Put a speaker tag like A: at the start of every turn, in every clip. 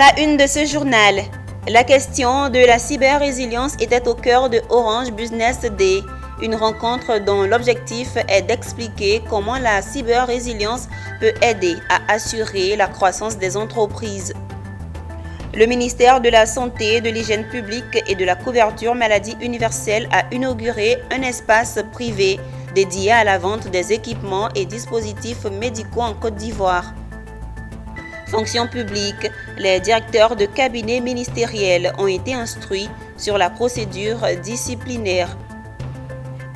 A: la une de ce journal, la question de la cyber-résilience était au cœur de Orange Business Day, une rencontre dont l'objectif est d'expliquer comment la cyber-résilience peut aider à assurer la croissance des entreprises. Le ministère de la Santé, de l'Hygiène publique et de la couverture maladie universelle a inauguré un espace privé dédié à la vente des équipements et dispositifs médicaux en Côte d'Ivoire. Fonction publique, les directeurs de cabinets ministériels ont été instruits sur la procédure disciplinaire.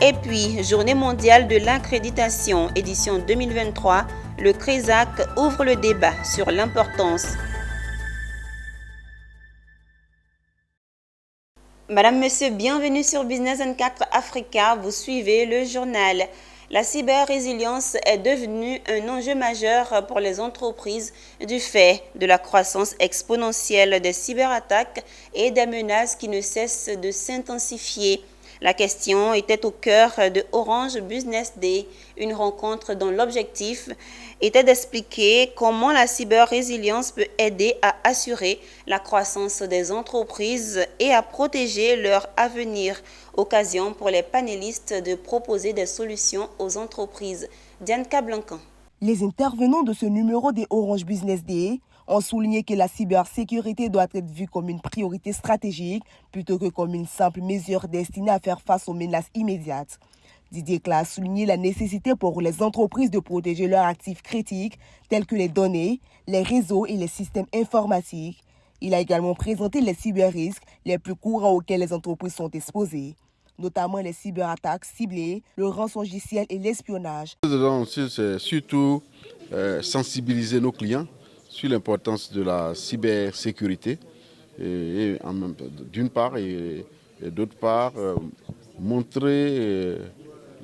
A: Et puis, Journée mondiale de l'accréditation, édition 2023, le CRESAC ouvre le débat sur l'importance. Madame, Monsieur, bienvenue sur Business 24 Africa. Vous suivez le journal. La cyber-résilience est devenue un enjeu majeur pour les entreprises du fait de la croissance exponentielle des cyberattaques et des menaces qui ne cessent de s'intensifier. La question était au cœur de Orange Business Day, une rencontre dont l'objectif était d'expliquer comment la cyber-résilience peut aider à assurer la croissance des entreprises et à protéger leur avenir. Occasion pour les panélistes de proposer des solutions aux entreprises. Diane Cablancan.
B: Les intervenants de ce numéro des Orange Business Day ont souligné que la cybersécurité doit être vue comme une priorité stratégique plutôt que comme une simple mesure destinée à faire face aux menaces immédiates. Didier Clas a souligné la nécessité pour les entreprises de protéger leurs actifs critiques tels que les données, les réseaux et les systèmes informatiques. Il a également présenté les cyberrisques les plus courants auxquels les entreprises sont exposées, notamment les cyberattaques ciblées, le rançongiciel et l'espionnage.
C: C'est surtout sensibiliser nos clients sur l'importance de la cybersécurité, d'une part, et d'autre part, montrer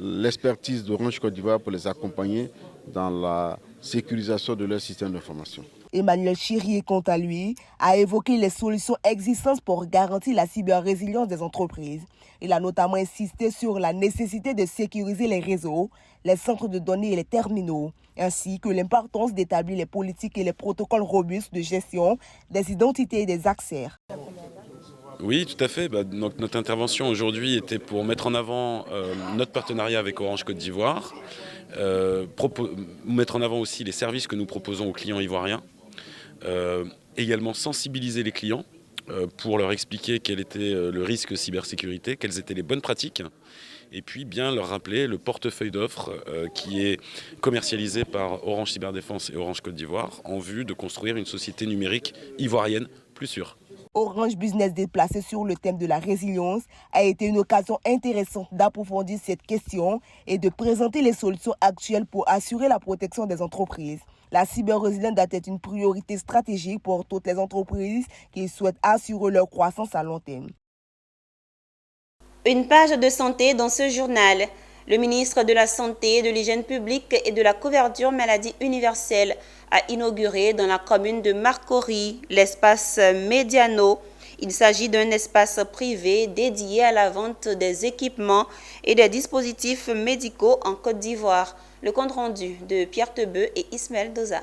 C: l'expertise d'Orange Côte d'Ivoire pour les accompagner dans la sécurisation de leur système d'information.
B: Emmanuel Chirier, quant à lui, a évoqué les solutions existantes pour garantir la cyber-résilience des entreprises. Il a notamment insisté sur la nécessité de sécuriser les réseaux, les centres de données et les terminaux, ainsi que l'importance d'établir les politiques et les protocoles robustes de gestion des identités et des accès.
D: Oui, tout à fait. Donc, notre intervention aujourd'hui était pour mettre en avant notre partenariat avec Orange Côte d'Ivoire, mettre en avant aussi les services que nous proposons aux clients ivoiriens, également sensibiliser les clients pour leur expliquer quel était le risque cybersécurité, quelles étaient les bonnes pratiques, et puis bien leur rappeler le portefeuille d'offres qui est commercialisé par Orange Cyberdéfense et Orange Côte d'Ivoire en vue de construire une société numérique ivoirienne plus sûre.
B: Orange Business Day placé sur le thème de la résilience a été une occasion intéressante d'approfondir cette question et de présenter les solutions actuelles pour assurer la protection des entreprises. La cyber-résilience doit être une priorité stratégique pour toutes les entreprises qui souhaitent assurer leur croissance à long terme.
A: Une page de santé dans ce journal. Le ministre de la Santé, de l'Hygiène publique et de la couverture maladie universelle a inauguré dans la commune de Marcory l'espace Mediano. Il s'agit d'un espace privé dédié à la vente des équipements et des dispositifs médicaux en Côte d'Ivoire. Le compte rendu de Pierre Tebeu et Ismaël Doza.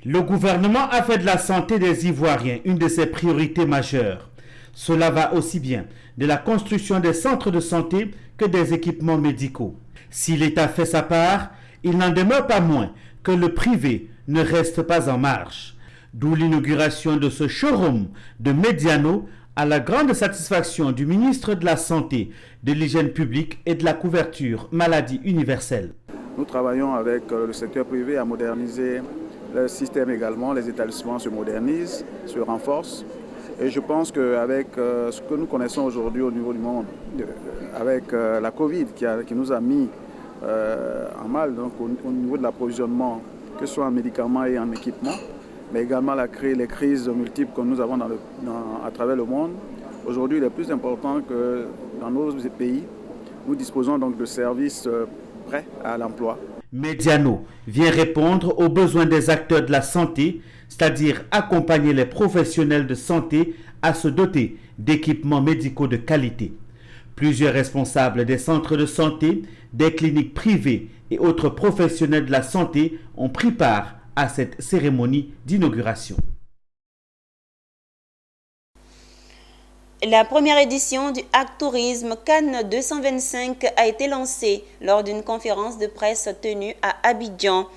E: Le gouvernement a fait de la santé des Ivoiriens une de ses priorités majeures. Cela va aussi bien de la construction des centres de santé que des équipements médicaux. Si l'État fait sa part, il n'en demeure pas moins que le privé ne reste pas en marge. D'où l'inauguration de ce showroom de Mediano à la grande satisfaction du ministre de la Santé, de l'Hygiène publique et de la couverture maladie universelle.
F: Nous travaillons avec le secteur privé à moderniser le système également. Les établissements se modernisent, se renforcent. Et je pense qu'avec ce que nous connaissons aujourd'hui au niveau du monde, avec la Covid qui nous a mis en mal donc, au niveau de l'approvisionnement, que ce soit en médicaments et en équipements, mais également les crises multiples que nous avons à travers le monde. Aujourd'hui, il est plus important que dans nos pays, nous disposons donc de services prêts à l'emploi.
E: Mediano vient répondre aux besoins des acteurs de la santé, c'est-à-dire accompagner les professionnels de santé à se doter d'équipements médicaux de qualité. Plusieurs responsables des centres de santé, des cliniques privées et autres professionnels de la santé ont pris part à cette cérémonie d'inauguration.
A: La première édition du Hack Tourisme Cannes 225 a été lancée lors d'une conférence de presse tenue à Abidjan.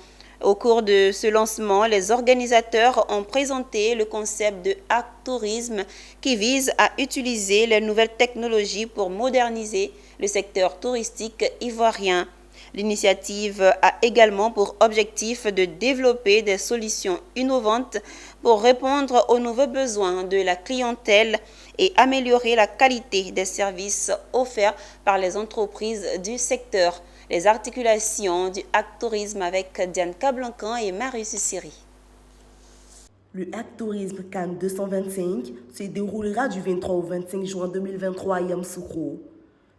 A: Au cours de ce lancement, les organisateurs ont présenté le concept de Hack Tourisme qui vise à utiliser les nouvelles technologies pour moderniser le secteur touristique ivoirien. L'initiative a également pour objectif de développer des solutions innovantes pour répondre aux nouveaux besoins de la clientèle et améliorer la qualité des services offerts par les entreprises du secteur. Les articulations du Hack Tourisme avec Diane Cablancan et Marius Siri.
B: Le Hack Tourisme Cannes 225 se déroulera du 23 au 25 juin 2023 à Yamoussoukro.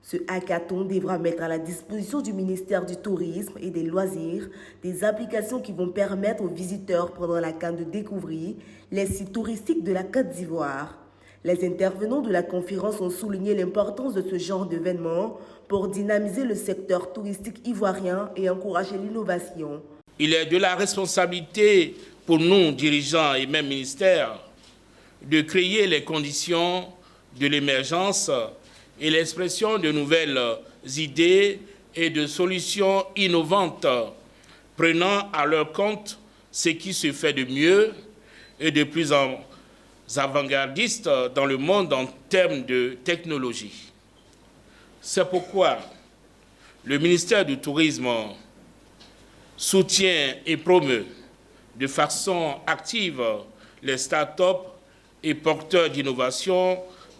B: Ce hackathon devra mettre à la disposition du ministère du Tourisme et des Loisirs des applications qui vont permettre aux visiteurs pendant la Cannes de découvrir les sites touristiques de la Côte d'Ivoire. Les intervenants de la conférence ont souligné l'importance de ce genre d'événement pour dynamiser le secteur touristique ivoirien et encourager l'innovation.
G: Il est de la responsabilité pour nous, dirigeants et même ministères, de créer les conditions de l'émergence et l'expression de nouvelles idées et de solutions innovantes, prenant à leur compte ce qui se fait de mieux et de plus en avant-gardiste dans le monde en termes de technologie. C'est pourquoi le ministère du Tourisme soutient et promeut de façon active les start-up et porteurs d'innovation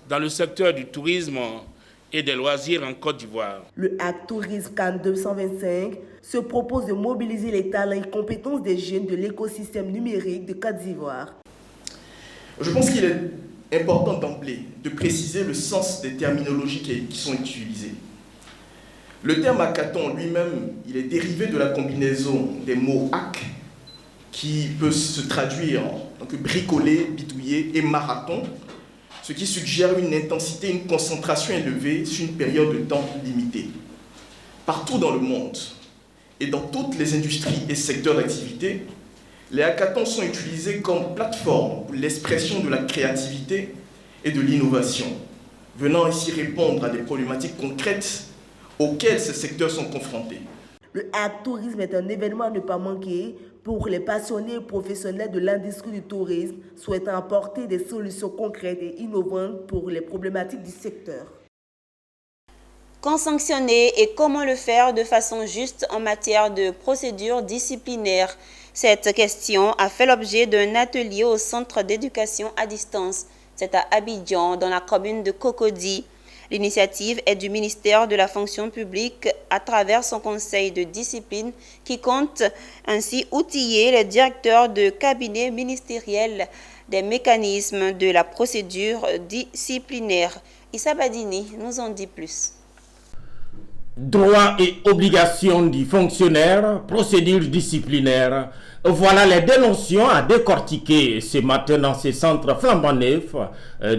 G: dans le secteur du tourisme et des loisirs en Côte d'Ivoire.
B: Le Hack Tourisme Cannes 225 se propose de mobiliser les talents et compétences des jeunes de l'écosystème numérique de Côte d'Ivoire.
H: Je pense qu'il est important d'emblée de préciser le sens des terminologies qui sont utilisées. Le terme hackathon lui-même, il est dérivé de la combinaison des mots hack, qui peut se traduire en tant que bricoler, bidouiller, et marathon, ce qui suggère une intensité, une concentration élevée sur une période de temps limitée. Partout dans le monde et dans toutes les industries et secteurs d'activité, les hackathons sont utilisés comme plateforme pour l'expression de la créativité et de l'innovation, venant ainsi répondre à des problématiques concrètes auxquelles ces secteurs sont confrontés.
B: Le Hack Tourisme est un événement à ne pas manquer pour les passionnés et professionnels de l'industrie du tourisme souhaitant apporter des solutions concrètes et innovantes pour les problématiques du secteur.
A: Quand sanctionner et comment le faire de façon juste en matière de procédures disciplinaires? Cette question a fait l'objet d'un atelier au centre d'éducation à distance. C'est à Abidjan, dans la commune de Cocody. L'initiative est du ministère de la fonction publique à travers son conseil de discipline qui compte ainsi outiller les directeurs de cabinet ministériel des mécanismes de la procédure disciplinaire. Issa Badini nous en dit plus.
I: Droits et obligations du fonctionnaire, procédures disciplinaires, voilà les deux notions à décortiquer ce matin dans ces centres flambant neufs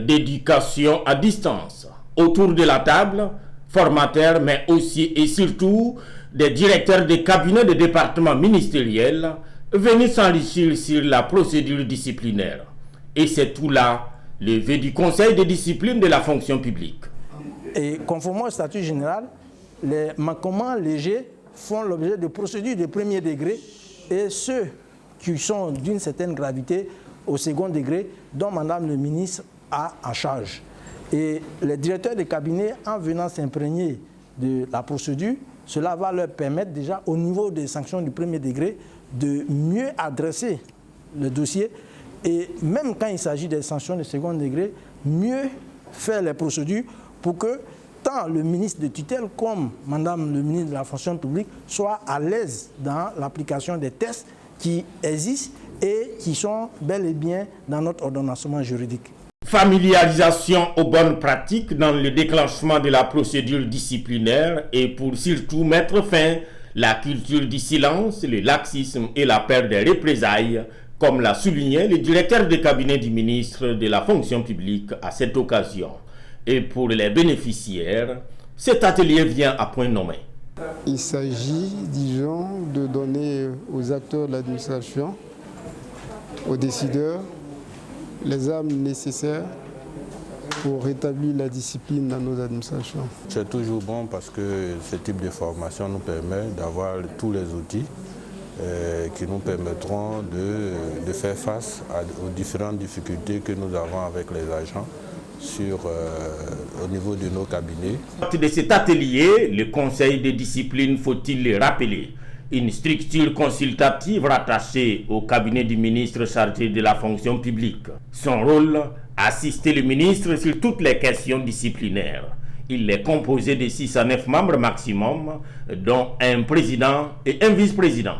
I: d'éducation à distance. Autour de la table, formateurs, mais aussi et surtout des directeurs de cabinets de départements ministériels venus s'enrichir sur la procédure disciplinaire. Et c'est tout là le vœu du Conseil de discipline de la fonction publique.
J: Et conformément au statut général, les manquements légers font l'objet de procédures de premier degré et ceux qui sont d'une certaine gravité au second degré, dont Madame le ministre a en charge. Et les directeurs de cabinet, en venant s'imprégner de la procédure, cela va leur permettre déjà au niveau des sanctions du premier degré de mieux adresser le dossier et même quand il s'agit des sanctions de second degré, mieux faire les procédures pour que tant le ministre de tutelle comme Madame le ministre de la fonction publique soient à l'aise dans l'application des tests qui existent et qui sont bel et bien dans notre ordonnancement juridique.
I: Familiarisation aux bonnes pratiques dans le déclenchement de la procédure disciplinaire et pour surtout mettre fin à la culture du silence, le laxisme et la peur des représailles, comme l'a souligné le directeur de cabinet du ministre de la fonction publique à cette occasion. Et pour les bénéficiaires, Cet atelier vient à point nommé.
K: Il s'agit, disons, de donner aux acteurs de l'administration, aux décideurs, les armes nécessaires pour rétablir la discipline dans nos administrations.
L: C'est toujours bon parce que ce type de formation nous permet d'avoir tous les outils qui nous permettront de faire face aux différentes difficultés que nous avons avec les agents au niveau de nos cabinets.
I: De cet atelier, le Conseil de discipline, faut-il le rappeler, une structure consultative rattachée au cabinet du ministre chargé de la fonction publique. Son rôle, assister le ministre sur toutes les questions disciplinaires. Il est composé de 6 à 9 membres maximum, dont un président et un vice-président.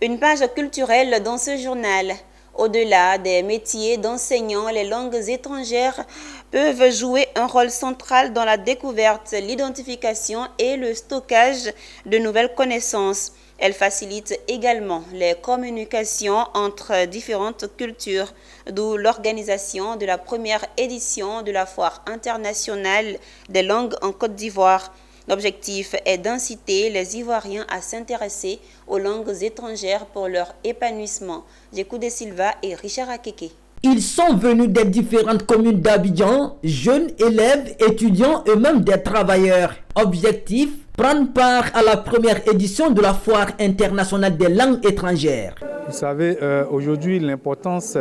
A: Une page culturelle dans ce journal. Au-delà des métiers d'enseignants, les langues étrangères peuvent jouer un rôle central dans la découverte, l'identification et le stockage de nouvelles connaissances. Elles facilitent également les communications entre différentes cultures, d'où l'organisation de la première édition de la Foire internationale des langues en Côte d'Ivoire. L'objectif est d'inciter les Ivoiriens à s'intéresser aux langues étrangères pour leur épanouissement. Jekou de Silva et Richard Akeke.
M: Ils sont venus des différentes communes d'Abidjan, jeunes élèves, étudiants et même des travailleurs. Objectif, prendre part à la première édition de la Foire internationale des langues étrangères.
N: Vous savez, aujourd'hui, l'importance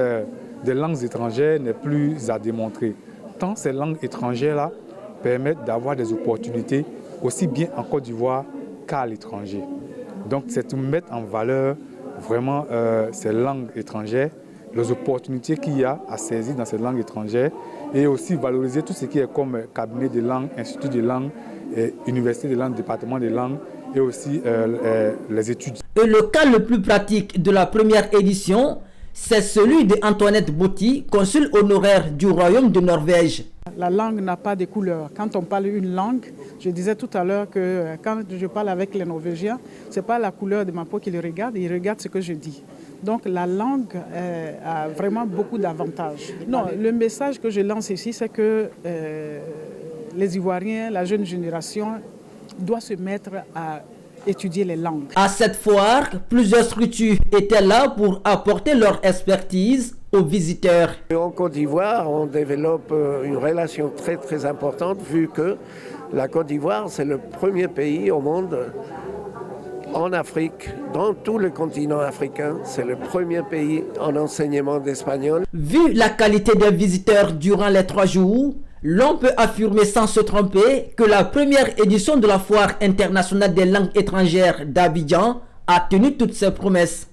N: des langues étrangères n'est plus à démontrer. Tant ces langues étrangères-là permettent d'avoir des opportunités aussi bien en Côte d'Ivoire qu'à l'étranger. Donc c'est de mettre en valeur vraiment ces langues étrangères, les opportunités qu'il y a à saisir dans ces langues étrangères et aussi valoriser tout ce qui est comme cabinet de langue, institut de langue, université de langue, département de langue et aussi les études.
M: Et le cas le plus pratique de la première édition, c'est celui d'Antoinette Botti, consul honoraire du Royaume de Norvège.
O: La langue n'a pas de couleur. Quand on parle une langue, je disais tout à l'heure que quand je parle avec les Norvégiens, ce n'est pas la couleur de ma peau qu'ils regardent, ils regardent ce que je dis. Donc la langue a vraiment beaucoup d'avantages. Non, le message que je lance ici, c'est que les Ivoiriens, la jeune génération, doit se mettre à étudier les langues.
M: À cette foire, plusieurs structures étaient là pour apporter leur expertise aux visiteurs.
P: En Côte d'Ivoire, on développe une relation très importante vu que la Côte d'Ivoire, c'est le premier pays au monde, en Afrique, dans tout le continent africain, c'est le premier pays en enseignement d'espagnol.
M: Vu la qualité des visiteurs durant les 3 jours, l'on peut affirmer sans se tromper que la première édition de la Foire internationale des langues étrangères d'Abidjan a tenu toutes ses promesses.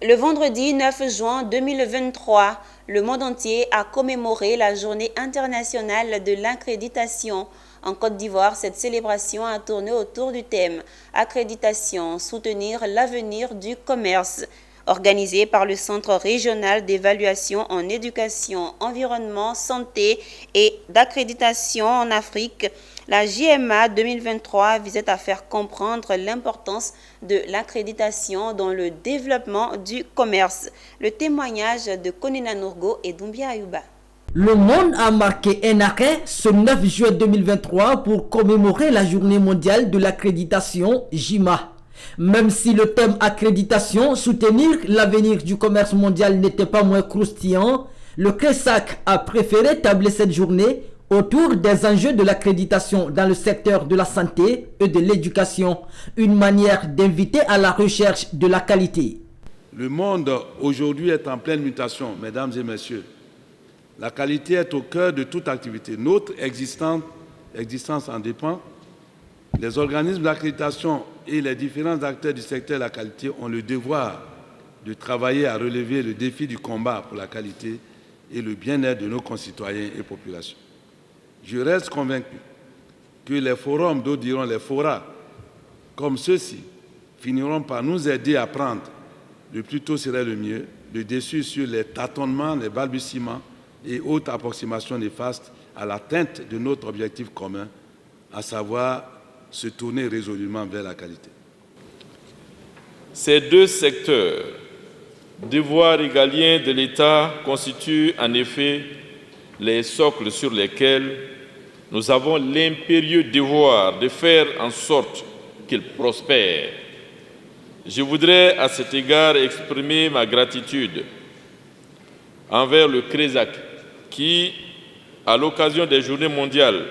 A: Le vendredi 9 juin 2023, le monde entier a commémoré la Journée internationale de l'accréditation. En Côte d'Ivoire, cette célébration a tourné autour du thème « Accréditation, soutenir l'avenir du commerce ». Organisée par le Centre régional d'évaluation en éducation, environnement, santé et d'accréditation en Afrique, la JMA 2023 visait à faire comprendre l'importance de l'accréditation dans le développement du commerce. Le témoignage de Konina Nourgo et Doumbia Ayouba.
M: Le monde a marqué un arrêt ce 9 juin 2023 pour commémorer la Journée mondiale de l'accréditation JIMA. Même si le thème accréditation, soutenir l'avenir du commerce mondial n'était pas moins croustillant, le CRESAC a préféré tabler cette journée autour des enjeux de l'accréditation dans le secteur de la santé et de l'éducation, une manière d'inviter à la recherche de la qualité.
Q: Le monde aujourd'hui est en pleine mutation, mesdames et messieurs. La qualité est au cœur de toute activité. Notre existence en dépend. Les organismes d'accréditation et les différents acteurs du secteur de la qualité ont le devoir de travailler à relever le défi du combat pour la qualité et le bien-être de nos concitoyens et populations. Je reste convaincu que les forums, d'autres diront les forats, comme ceux-ci, finiront par nous aider à prendre, le plus tôt serait le mieux, le dessus sur les tâtonnements, les balbutiements et autres approximations néfastes à l'atteinte de notre objectif commun, à savoir se tourner résolument vers la qualité.
R: Ces deux secteurs, devoirs régaliens de l'État, constituent en effet les socles sur lesquels nous avons l'impérieux devoir de faire en sorte qu'il prospère. Je voudrais à cet égard exprimer ma gratitude envers le CRESAC qui, à l'occasion des Journées mondiales,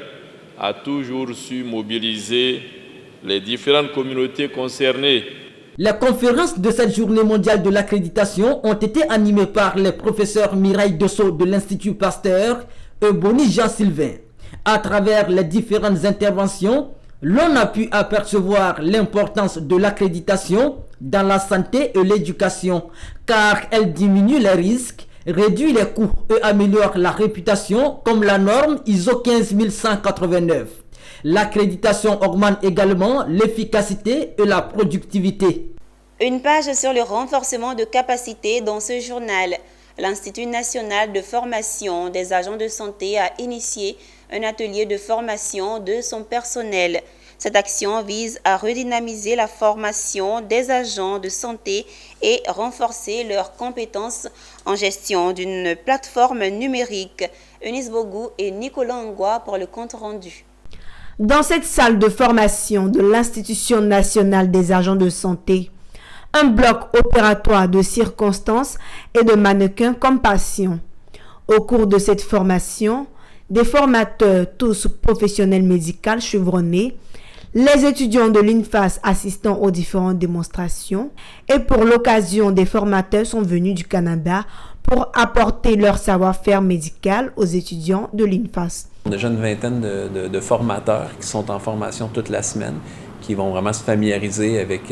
R: a toujours su mobiliser les différentes communautés concernées.
M: Les conférences de cette journée mondiale de l'accréditation ont été animées par les professeurs Mireille Dessau de l'Institut Pasteur et Bonnie Jean-Sylvain. À travers les différentes interventions, l'on a pu apercevoir l'importance de l'accréditation dans la santé et l'éducation, car elle diminue les risques, réduit les coûts et améliore la réputation comme la norme ISO 15189. L'accréditation augmente également l'efficacité et la productivité.
A: Une page sur le renforcement de capacités dans ce journal. L'Institut national de formation des agents de santé a initié un atelier de formation de son personnel. Cette action vise à redynamiser la formation des agents de santé et renforcer leurs compétences en gestion d'une plateforme numérique. Eunice Bogou et Nicolas Ngwa pour le compte rendu.
S: Dans cette salle de formation de l'Institution nationale des agents de santé, un bloc opératoire de circonstances et de mannequins comme patients. Au cours de cette formation, des formateurs, tous professionnels médicaux chevronnés, les étudiants de l'INFAS assistant aux différentes démonstrations et pour l'occasion, des formateurs sont venus du Canada pour apporter leur savoir-faire médical aux étudiants de l'INFAS.
T: Déjà une vingtaine de formateurs qui sont en formation toute la semaine, qui vont vraiment se familiariser avec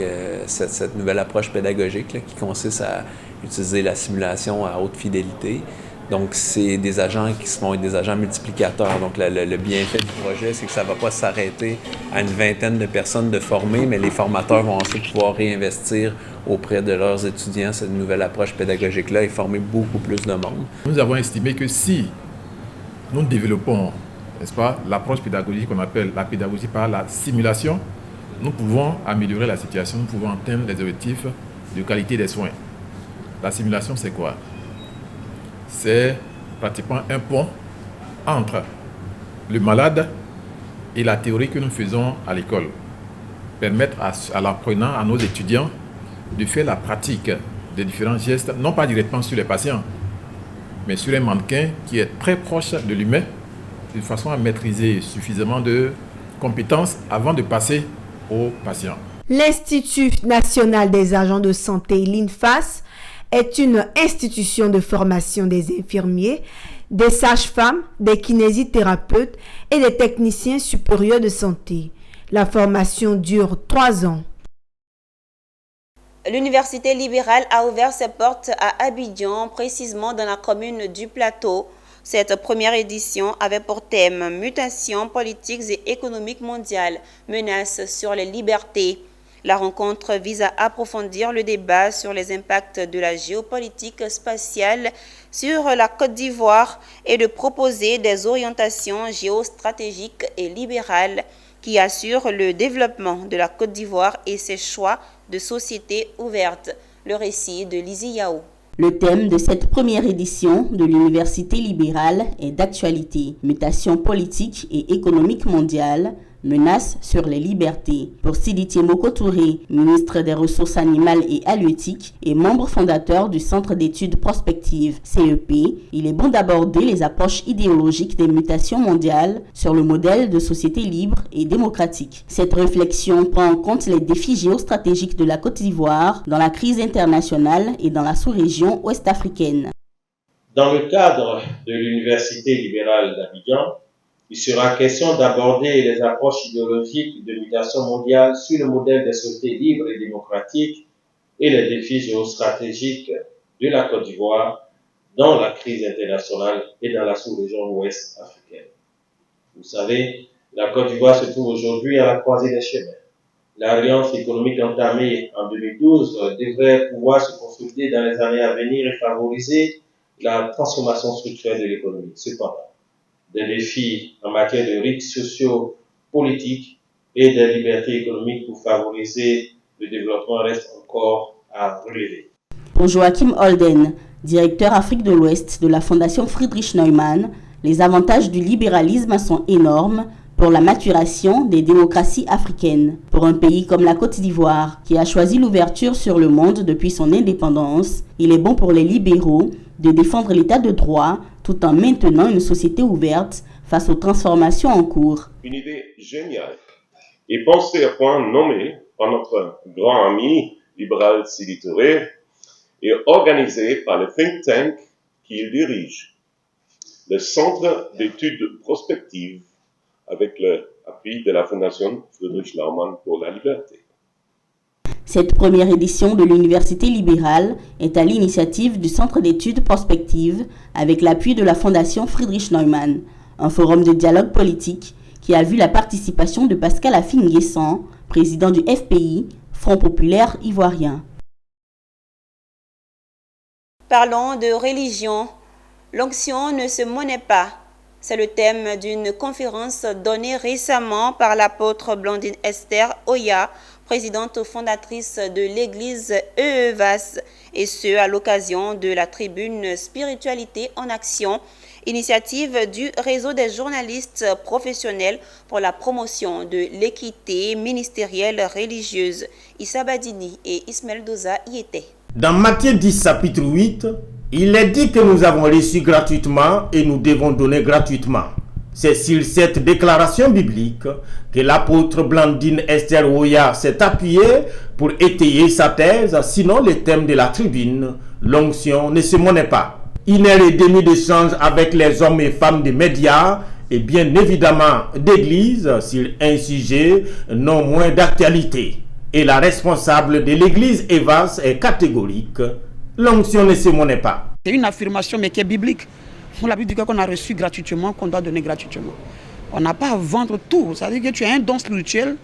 T: cette nouvelle approche pédagogique là, qui consiste à utiliser la simulation à haute fidélité. Donc, c'est des agents qui vont être des agents multiplicateurs. Donc, le bienfait du projet, c'est que ça ne va pas s'arrêter à une vingtaine de personnes de former, mais les formateurs vont ensuite pouvoir réinvestir auprès de leurs étudiants cette nouvelle approche pédagogique-là et former beaucoup plus de monde.
U: Nous avons estimé que si nous développons, n'est-ce pas, l'approche pédagogique qu'on appelle la pédagogie par la simulation, nous pouvons améliorer la situation, nous pouvons atteindre les objectifs de qualité des soins. La simulation, c'est quoi? C'est pratiquement un pont entre le malade et la théorie que nous faisons à l'école. Permettre à l'apprenant, à nos étudiants, de faire la pratique des différents gestes, non pas directement sur les patients, mais sur un mannequin qui est très proche de l'humain, de façon à maîtriser suffisamment de compétences avant de passer aux patients.
S: L'Institut national des agents de santé, l'INFAS, est une institution de formation des infirmiers, des sages-femmes, des kinésithérapeutes et des techniciens supérieurs de santé. La formation dure 3 ans.
A: L'Université libérale a ouvert ses portes à Abidjan, précisément dans la commune du Plateau. Cette première édition avait pour thème « Mutations politiques et économiques mondiales, menaces sur les libertés ». La rencontre vise à approfondir le débat sur les impacts de la géopolitique spatiale sur la Côte d'Ivoire et de proposer des orientations géostratégiques et libérales qui assurent le développement de la Côte d'Ivoire et ses choix de société ouverte. Le récit de Lizzie Yao.
V: Le thème de cette première édition de l'Université libérale est d'actualité, mutations politiques et économiques mondiales, menaces sur les libertés. Pour Sidi Tiemoko Touré, ministre des Ressources animales et halieutiques et membre fondateur du Centre d'études prospectives CEP, il est bon d'aborder les approches idéologiques des mutations mondiales sur le modèle de société libre et démocratique. Cette réflexion prend en compte les défis géostratégiques de la Côte d'Ivoire dans la crise internationale et dans la sous-région ouest-africaine.
W: Dans le cadre de l'Université libérale d'Abidjan, il sera question d'aborder les approches idéologiques de mutation mondiale sur le modèle des sociétés libres et démocratiques et les défis géostratégiques de la Côte d'Ivoire dans la crise internationale et dans la sous-région ouest africaine. Vous savez, la Côte d'Ivoire se trouve aujourd'hui à la croisée des chemins. L'alliance économique entamée en 2012 devrait pouvoir se consolider dans les années à venir et favoriser la transformation structurelle de l'économie. Cependant, des défis en matière de risques sociaux, politiques et des libertés économiques pour favoriser le développement restent encore à relever.
V: Pour Joachim Holden, directeur Afrique de l'Ouest de la Fondation Friedrich Neumann, Les avantages du libéralisme sont énormes pour la maturation des démocraties africaines. Pour un pays comme la Côte d'Ivoire, qui a choisi l'ouverture sur le monde depuis son indépendance, il est bon pour les libéraux de défendre l'état de droit tout en maintenant une société ouverte face aux transformations en cours.
C: Une idée géniale et pensée à point nommé par notre grand ami libéral Sidi Touré et organisée par le think tank qu'il dirige, le Centre d'études prospectives avec l'appui de la Fondation Friedrich Naumann pour la liberté.
V: Cette première édition de l'Université libérale est à l'initiative du Centre d'études prospectives avec l'appui de la Fondation Friedrich Naumann, un forum de dialogue politique qui a vu la participation de Pascal Affi-N'Guessan, président du FPI, Front populaire ivoirien.
A: Parlons de religion. L'onction ne se monnaie pas. C'est le thème d'une conférence donnée récemment par l'apôtre Blandine Esther Oya, présidente fondatrice de l'église EEVAS, et ce à l'occasion de la tribune Spiritualité en action, initiative du réseau des journalistes professionnels pour la promotion de l'équité ministérielle religieuse. Issa Badini et Ismaël Doza y étaient.
I: Dans Matthieu 10, chapitre 8, il est dit que nous avons reçu gratuitement et nous devons donner gratuitement. C'est sur cette déclaration biblique que l'apôtre Blandine Esther Oya s'est appuyé pour étayer sa thèse, sinon le thème de la tribune, l'onction ne se monnaie pas. Une heure et demie d'échange avec les hommes et femmes des médias et bien évidemment d'église sur un sujet non moins d'actualité. Et la responsable de l'église EEVAS est catégorique. L'onction ne se monnaie pas.
D: C'est une affirmation mais qui est biblique. On l'a dit qu'on a reçu gratuitement, qu'on doit donner gratuitement. On n'a pas à vendre tout. C'est-à-dire que tu as un don spirituel,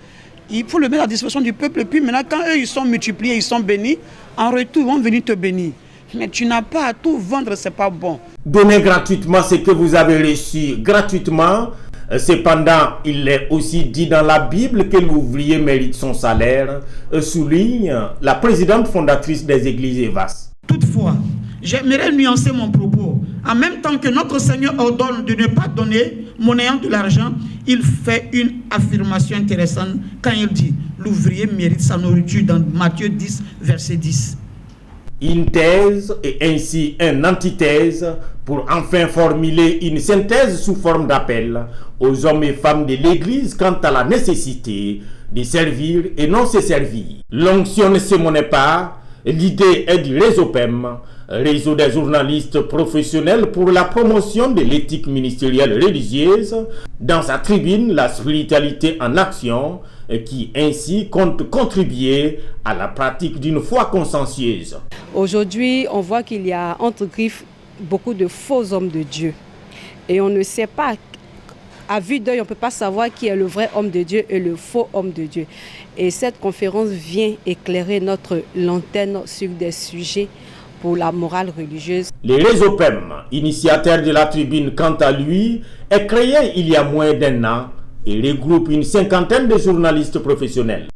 D: il faut le mettre à disposition du peuple. Et puis maintenant, quand eux, ils sont multipliés, ils sont bénis, en retour, ils vont venir te bénir. Mais tu n'as pas à tout vendre, c'est pas bon.
I: Donner gratuitement ce que vous avez reçu gratuitement. Cependant, il est aussi dit dans la Bible que l'ouvrier mérite son salaire, souligne la présidente fondatrice des églises EEVAS.
D: Toutefois, j'aimerais nuancer mon propos. En même temps que notre Seigneur ordonne de ne pas donner monnayant de l'argent, il fait une affirmation intéressante quand il dit « L'ouvrier mérite sa nourriture » dans Matthieu 10, verset 10.
I: Une thèse et ainsi une antithèse pour enfin formuler une synthèse sous forme d'appel aux hommes et femmes de l'Église quant à la nécessité de servir et non se servir. L'onction ne se monnaie pas. L'idée est du réseau PEM, réseau des journalistes professionnels pour la promotion de l'éthique ministérielle religieuse, dans sa tribune La spiritualité en action, qui ainsi compte contribuer à la pratique d'une foi consciencieuse.
F: Aujourd'hui, on voit qu'il y a entre griffes beaucoup de faux hommes de Dieu. Et on ne sait pas, à vue d'œil, on ne peut pas savoir qui est le vrai homme de Dieu et le faux homme de Dieu. Et cette conférence vient éclairer notre lanterne sur des sujets pour la morale religieuse.
I: Le réseau PEM, initiateur de la tribune, quant à lui, est créé il y a moins d'un an et regroupe une cinquantaine de journalistes professionnels.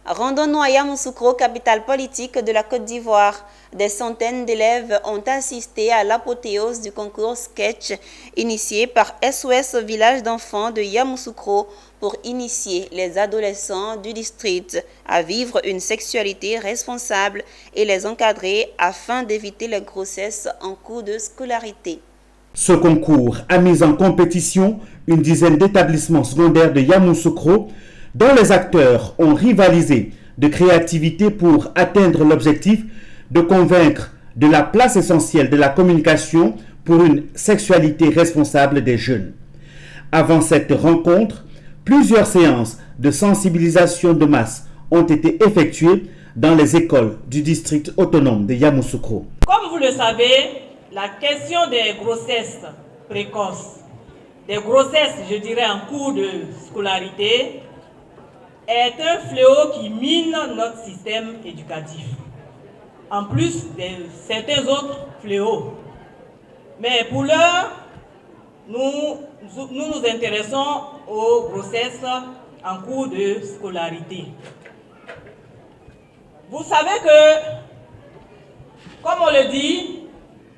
A: Rendons-nous à Yamoussoukro, capitale politique de la Côte d'Ivoire. Des centaines d'élèves ont assisté à l'apothéose du concours Sketch initié par SOS Village d'enfants de Yamoussoukro pour initier les adolescents du district à vivre une sexualité responsable et les encadrer afin d'éviter les grossesses en cours de scolarité.
E: Ce concours a mis en compétition une dizaine d'établissements secondaires de Yamoussoukro dont les acteurs ont rivalisé de créativité pour atteindre l'objectif de convaincre de la place essentielle de la communication pour une sexualité responsable des jeunes. Avant cette rencontre, plusieurs séances de sensibilisation de masse ont été effectuées dans les écoles du district autonome de Yamoussoukro.
X: Comme vous le savez, la question des grossesses précoces, des grossesses, je dirais, en cours de scolarité, est un fléau qui mine notre système éducatif, en plus de certains autres fléaux. Mais pour l'heure, nous nous intéressons aux grossesses en cours de scolarité. Vous savez que, comme on le dit,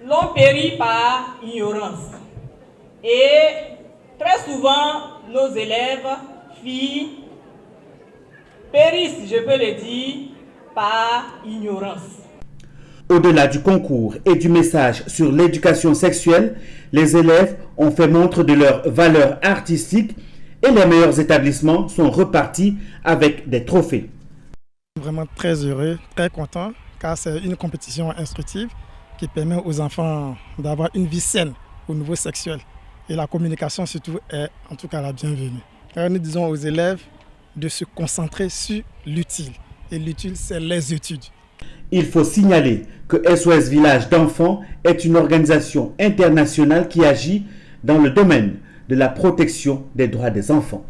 X: l'on périt par ignorance. Et très souvent, nos élèves, filles, périssent, je peux le dire, par ignorance.
E: Au-delà du concours et du message sur l'éducation sexuelle, les élèves ont fait montre de leurs valeurs artistiques et les meilleurs établissements sont repartis avec des trophées.
B: Vraiment très heureux, très content, car c'est une compétition instructive qui permet aux enfants d'avoir une vie saine au niveau sexuel. Et la communication surtout est en tout cas la bienvenue. Alors nous disons aux élèves de se concentrer sur l'utile. Et l'utile, c'est les études.
E: Il faut signaler que SOS Village d'enfants est une organisation internationale qui agit dans le domaine de la protection des droits des enfants.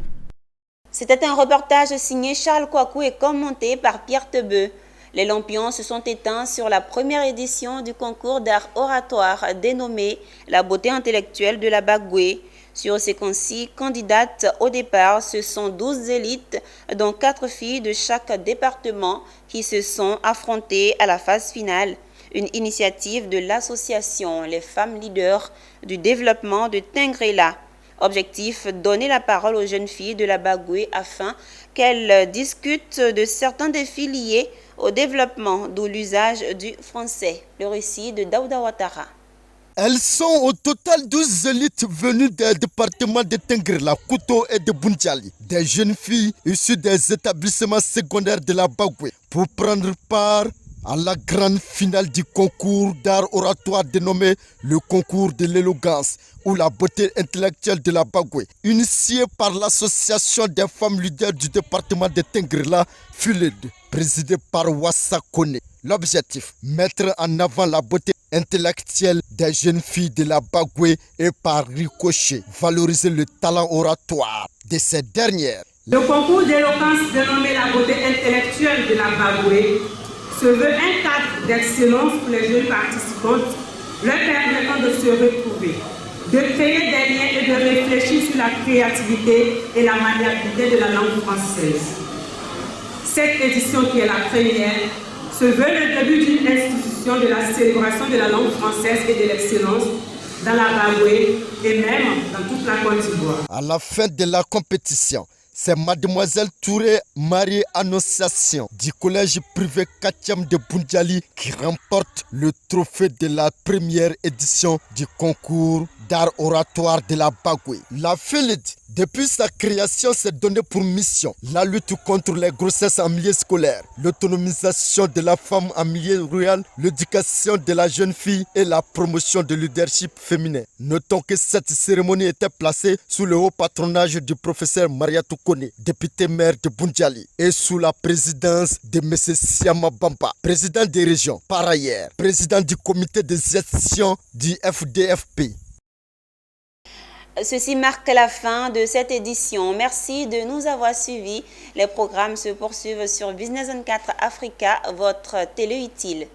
A: C'était un reportage signé Charles Kouakou et commenté par Pierre Tebeu. Les lampions se sont éteints sur la première édition du concours d'art oratoire dénommé La beauté intellectuelle de la Bagoué. Sur ces 6 candidates au départ, ce sont 12 élites, dont 4 filles de chaque département qui se sont affrontées à la phase finale. Une initiative de l'association Les Femmes Leaders du développement de Tingrela. Objectif, donner la parole aux jeunes filles de la Bagoué afin qu'elles discutent de certains défis liés au développement, d'où l'usage du français. Le récit de Daouda Ouattara.
G: Elles sont au total 12 élites venues des départements de Tingrela, Kouto et de Boundiali. Des jeunes filles issues des établissements secondaires de la Bagoué pour prendre part à la grande finale du concours d'art oratoire dénommé le concours de l'élégance ou la beauté intellectuelle de la Bagoué, initié par l'association des femmes leaders du département de Tingrela, FULED, présidée par Wassa Kone. L'objectif, mettre en avant la beauté intellectuelle des jeunes filles de la Bagoué et par ricochet, valoriser le talent oratoire de ces dernières.
H: Le concours d'éloquence dénommé la beauté intellectuelle de la Bagoué se veut un cadre d'excellence pour les jeunes participantes, leur permettant de se retrouver, de créer des liens et de réfléchir sur la créativité et la maniabilité de la langue française. Cette édition, qui est la première, se veut le début d'une institution de la célébration de la langue française et de l'excellence dans la Bagoué et même dans toute la Côte d'Ivoire.
G: À la fin de la compétition, c'est Mademoiselle Touré Marie-Annonciation du collège privé 4e de Boundiali qui remporte le trophée de la première édition du concours d'art oratoire de la Bagoué. La FULED, depuis sa création, s'est donnée pour mission la lutte contre les grossesses en milieu scolaire, l'autonomisation de la femme en milieu rural, l'éducation de la jeune fille et la promotion de leadership féminin. Notons que cette cérémonie était placée sous le haut patronage du professeur Mariatou Kone, député maire de Boundiali, et sous la présidence de M. Siama Bamba, président des régions, par ailleurs, président du comité de gestion du FDFP.
A: Ceci marque la fin de cette édition. Merci de nous avoir suivis. Les programmes se poursuivent sur Business 24 Africa, votre télé utile.